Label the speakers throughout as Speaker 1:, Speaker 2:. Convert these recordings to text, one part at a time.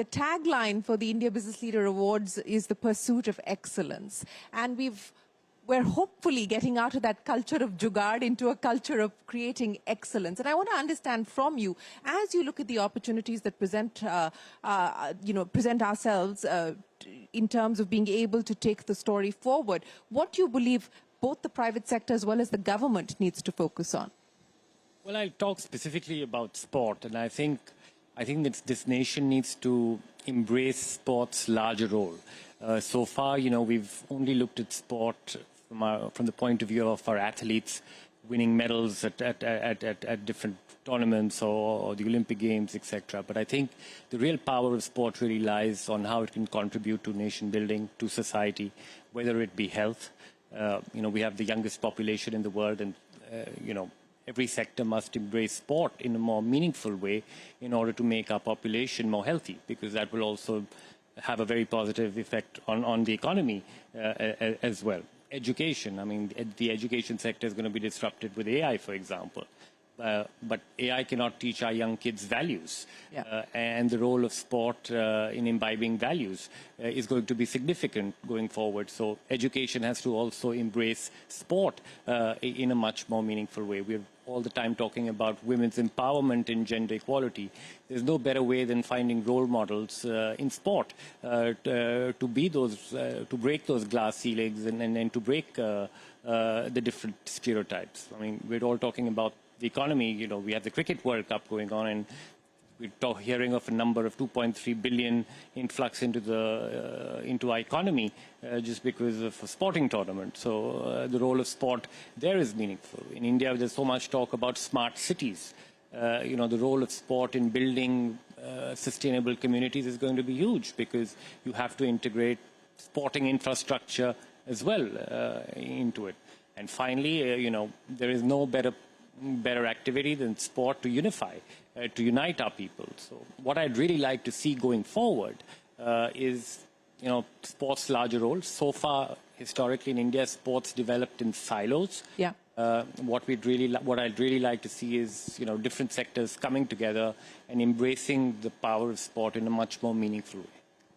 Speaker 1: the tagline for the India Business Leader Awards is the pursuit of excellence. And we're hopefully getting out of that culture of jugaad into a culture of creating excellence. And I want to understand from you, as you look at the opportunities that present ourselves in terms of being able to take the story forward, what do you believe both the private sector as well as the government needs to focus on?
Speaker 2: Well, I'll talk specifically about sport, and I think that this nation needs to embrace sport's larger role. So far, we've only looked at sport from the point of view of our athletes winning medals at different tournaments or the Olympic Games, etc. But I think the real power of sport really lies on how it can contribute to nation building, to society, whether it be health. We have the youngest population in the world, and every sector must embrace sport in a more meaningful way in order to make our population more healthy, because that will also have a very positive effect on the economy as well. Education, the education sector is going to be disrupted with AI, for example. But AI cannot teach our young kids values. Yeah. And the role of sport in imbibing values is going to be significant going forward. So education has to also embrace sport in a much more meaningful way. We're all the time talking about women's empowerment and gender equality. There's no better way than finding role models in sport to be those, to break those glass ceilings and to break the different stereotypes. We're all talking about the economy. We have the Cricket World Cup going on, and we're hearing of a number of 2.3 billion influx into our economy just because of a sporting tournament. So the role of sport there is meaningful. In India, there's so much talk about smart cities. The role of sport in building sustainable communities is going to be huge, because you have to integrate sporting infrastructure as well into it. And finally, there is no better activity than sport to unify, to unite our people. So what I'd really like to see going forward is, sports' larger role. So far, historically in India, sports developed in silos. Yeah. What I'd really like to see is, different sectors coming together and embracing the power of sport in a much more meaningful way.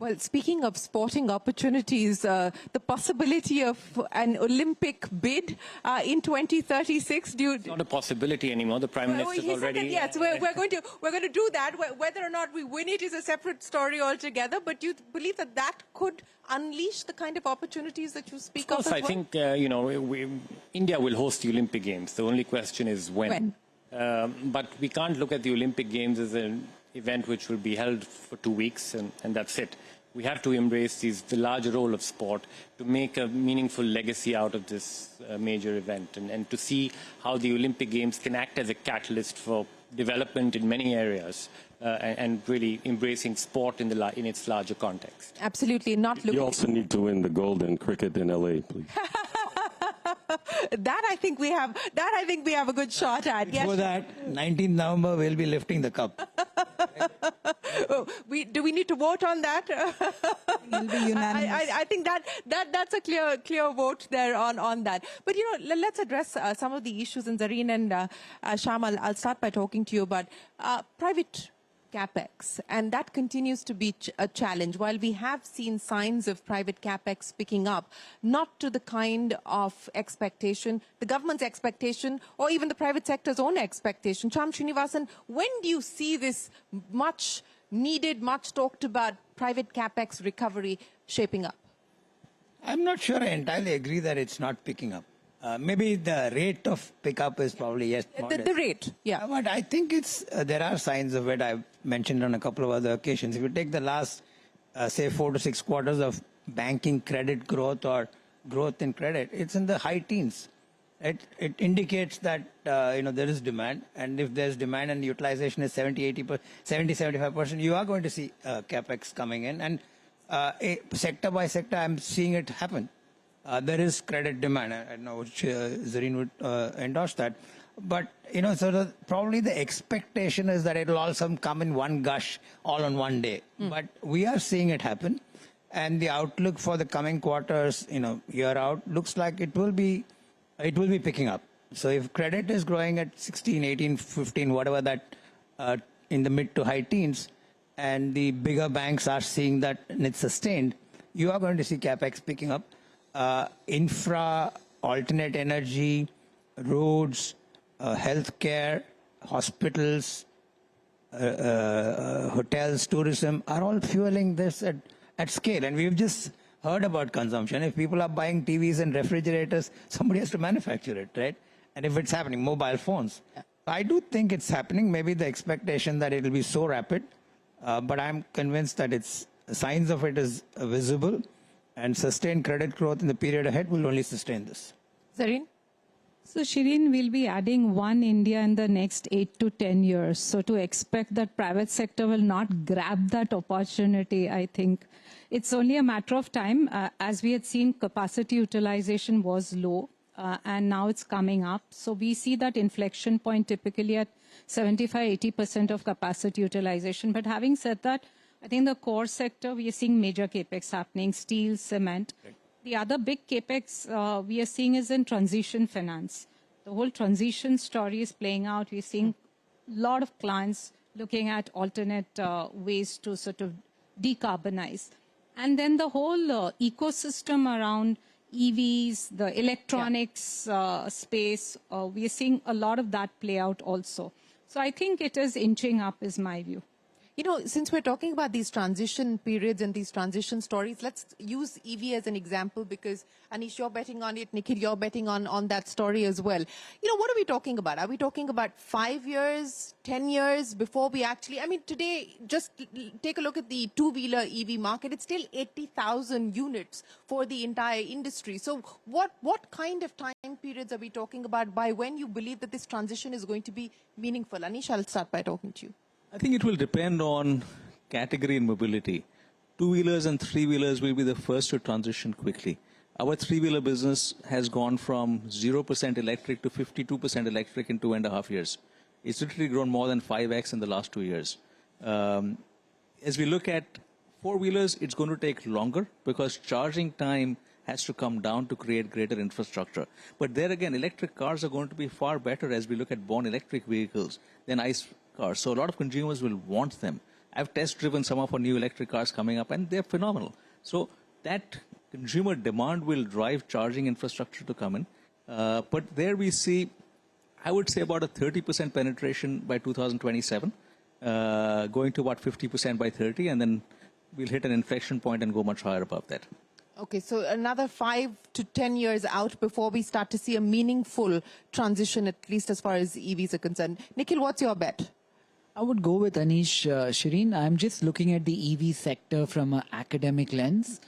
Speaker 1: Well, speaking of sporting opportunities, the possibility of an Olympic bid in 2036.
Speaker 2: It's not a possibility anymore. The Prime Minister's already.
Speaker 1: Yes, we're going to do that. Whether or not we win it is a separate story altogether. But do you believe that could unleash the kind of opportunities that you speak of?
Speaker 2: Of course, I think India will host the Olympic Games. The only question is when. But we can't look at the Olympic Games as an event which will be held for 2 weeks and that's it. We have to embrace the larger role of sport to make a meaningful legacy out of this major event, and to see how the Olympic Games can act as a catalyst for development in many areas and really embracing sport in its larger context.
Speaker 1: Absolutely.
Speaker 3: You also need to win the gold in cricket in LA, please.
Speaker 1: That I think we have a good shot at.
Speaker 4: Before that, 19th November, we'll be lifting the cup.
Speaker 1: Do we need to vote on that?
Speaker 5: It'll be unanimous.
Speaker 1: I think that's a clear vote there on that. But let's address some of the issues. And Zarin and Shyam, I'll start by talking to you about private Capex, and that continues to be a challenge. While we have seen signs of private Capex picking up, not to the kind of expectation, the government's expectation, or even the private sector's own expectation. Srinivasan, when do you see this much needed, much talked about private Capex recovery shaping up?
Speaker 4: I'm not sure I entirely agree that it's not picking up. Maybe the rate of pickup is probably yes.
Speaker 1: The rate, yeah.
Speaker 4: But I think there are signs of it. I've mentioned on a couple of other occasions. If you take the last, say, 4 to 6 quarters of banking credit growth or growth in credit, it's in the high teens. It indicates that there is demand, and if there's demand and utilization is 70-75%, you are going to see capex coming in, and sector by sector, I'm seeing it happen. There is credit demand. I know Zarin would endorse that. But, probably the expectation is that it will also come in one gush all on one day. But we are seeing it happen. And the outlook for the coming quarters, year out, looks like it will be picking up. So if credit is growing at 16, 18, 15, whatever that, in the mid to high teens, and the bigger banks are seeing that and it's sustained, you are going to see capex picking up. Infra, alternate energy, roads, healthcare, hospitals, hotels, tourism are all fueling this at scale. And we've just heard about consumption. If people are buying TVs and refrigerators, somebody has to manufacture it, right? And if it's happening, mobile phones. I do think it's happening. Maybe the expectation that it will be so rapid, but I'm convinced that it's signs of it is visible, and sustained credit growth in the period ahead will only sustain this.
Speaker 1: Zarin?
Speaker 5: So, Shireen, will be adding one India in the next 8 to 10 years. So, to expect that private sector will not grab that opportunity, I think it's only a matter of time. As we had seen, capacity utilization was low, and now it's coming up. So, we see that inflection point typically at 75-80% of capacity utilization. But having said that, I think the core sector, we are seeing major capex happening, steel, cement. Right. The other big capex we are seeing is in transition finance. The whole transition story is playing out. We're seeing a lot of clients looking at alternate ways to sort of decarbonize. And then the whole ecosystem around EVs, the electronics space, we are seeing a lot of that play out also. So I think it is inching up is my view.
Speaker 1: You know, since we're talking about these transition periods and these transition stories, let's use EV as an example because, Anish, you're betting on it. Nikhil, you're betting on that story as well. You know, what are we talking about? Are we talking about 5 years, 10 years before we actually... I mean, today, just take a look at the two-wheeler EV market. It's still 80,000 units for the entire industry. So what kind of time periods are we talking about by when you believe that this transition is going to be meaningful? Anish, I'll start by talking to you.
Speaker 6: I think it will depend on category and mobility. Two-wheelers and three-wheelers will be the first to transition quickly. Our three-wheeler business has gone from 0% electric to 52% electric in 2.5 years. It's literally grown more than 5x in the last 2 years. As we look at four-wheelers, it's going to take longer because charging time has to come down to create greater infrastructure. But there again, electric cars are going to be far better as we look at born electric vehicles than ICE cars. So a lot of consumers will want them. I've test-driven some of our new electric cars coming up, and they're phenomenal. So that consumer demand will drive charging infrastructure to come in. But there we see, I would say, about a 30% penetration by 2027, going to about 50% by 30, and then we'll hit an inflection point and go much higher above that.
Speaker 1: Okay, so another 5 to 10 years out before we start to see a meaningful transition, at least as far as EVs are concerned. Nikhil, what's your bet?
Speaker 7: I would go with Anish, Shireen. I'm just looking at the EV sector from an academic lens.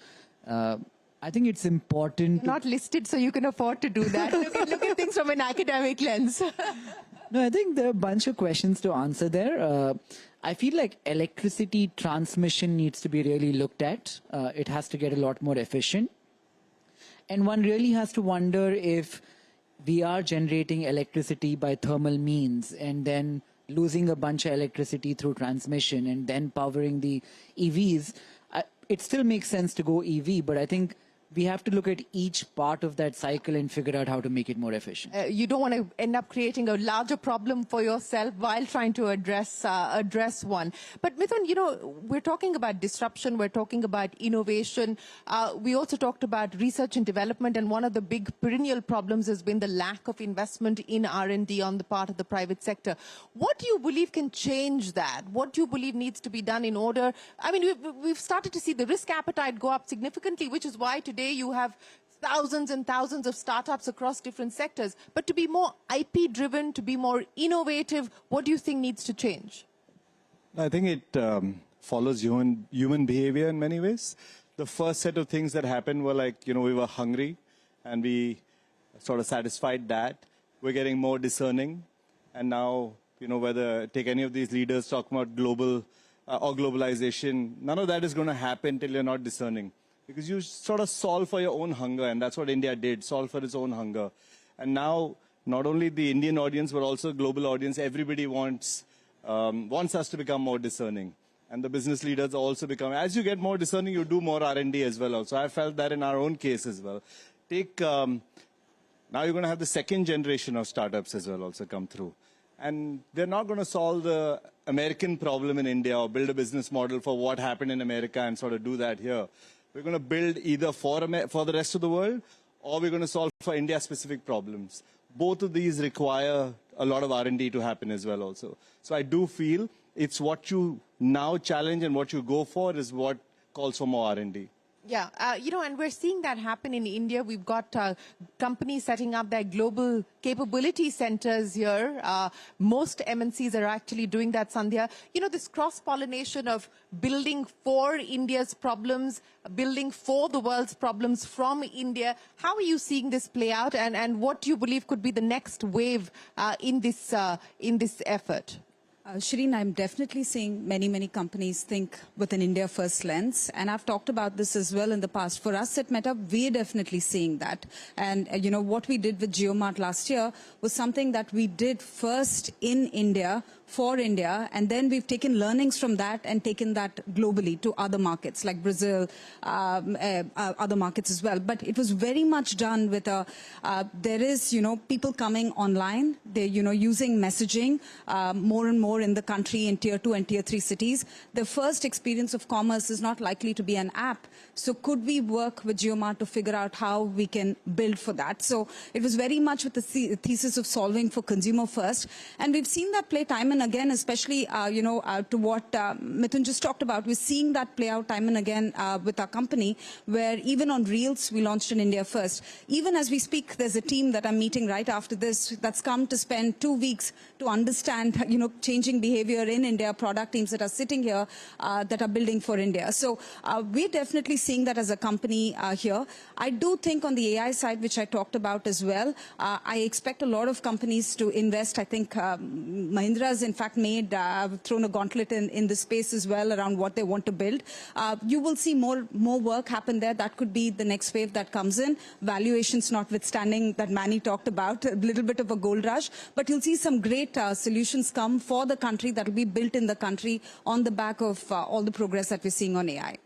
Speaker 7: I think it's important.
Speaker 1: Not listed, so you can afford to do that. look at things from an academic lens.
Speaker 7: No, I think there are a bunch of questions to answer there. I feel like electricity transmission needs to be really looked at. It has to get a lot more efficient. And one really has to wonder if we are generating electricity by thermal means and then losing a bunch of electricity through transmission and then powering the EVs. It still makes sense to go EV, but I think we have to look at each part of that cycle and figure out how to make it more efficient.
Speaker 1: You don't want to end up creating a larger problem for yourself while trying to address one. But Mithun, you know, we're talking about disruption, we're talking about innovation. We also talked about research and development, and one of the big perennial problems has been the lack of investment in R&D on the part of the private sector. What do you believe can change that? What do you believe needs to be done in order? I mean, we've started to see the risk appetite go up significantly, which is why today you have thousands and thousands of startups across different sectors. But to be more IP driven, to be more innovative, what do you think needs to change?
Speaker 8: I think it follows human behavior in many ways. The first set of things that happened were like, you know, we were hungry and we sort of satisfied that. We're getting more discerning. And now, you know, whether take any of these leaders talking about global or globalization, none of that is going to happen till you're not discerning. Because you sort of solve for your own hunger, and that's what India did, solve for its own hunger. And now, not only the Indian audience, but also global audience, everybody wants us to become more discerning. And the business leaders also become, as you get more discerning, you do more R&D as well. Also, I felt that in our own case as well. Now you're going to have the second generation of startups as well also come through. And they're not going to solve the American problem in India or build a business model for what happened in America and sort of do that here. We're going to build either for the rest of the world, or we're going to solve for India-specific problems. Both of these require a lot of R&D to happen as well also. So I do feel it's what you now challenge and what you go for is what calls for more R&D.
Speaker 1: Yeah, and we're seeing that happen in India. We've got companies setting up their global capability centers here. Most MNCs are actually doing that, Sandhya. This cross-pollination of building for India's problems, building for the world's problems from India. How are you seeing this play out, and what do you believe could be the next wave in this effort?
Speaker 9: Shireen, I'm definitely seeing many companies think with an India first lens. And I've talked about this as well in the past. For us at Meta, we're definitely seeing that. And, what we did with JioMart last year was something that we did first in India, for India, and then we've taken learnings from that and taken that globally to other markets like Brazil, other markets as well. But it was very much done with there is, people coming online, they're, using messaging more and more in the country in tier 2 and tier 3 cities. The first experience of commerce is not likely to be an app. So could we work with JioMart to figure out how we can build for that? So it was very much with the thesis of solving for consumer first. And we've seen that play time and again, especially, to what Mithun just talked about. We're seeing that play out time and again with our company, where even on Reels, we launched in India first. Even as we speak, there's a team that I'm meeting right after this that's come to spend 2 weeks to understand, changing behavior in India, product teams that are sitting here that are building for India. So we're definitely seeing that as a company here. I do think on the AI side, which I talked about as well, I expect a lot of companies to invest. I think Mahindra has in fact thrown a gauntlet in the space as well around what they want to build. You will see more work happen there. That could be the next wave that comes in. Valuations notwithstanding that Manny talked about, a little bit of a gold rush. But you'll see some great solutions come for the country that will be built in the country on the back of all the progress that we're seeing on AI.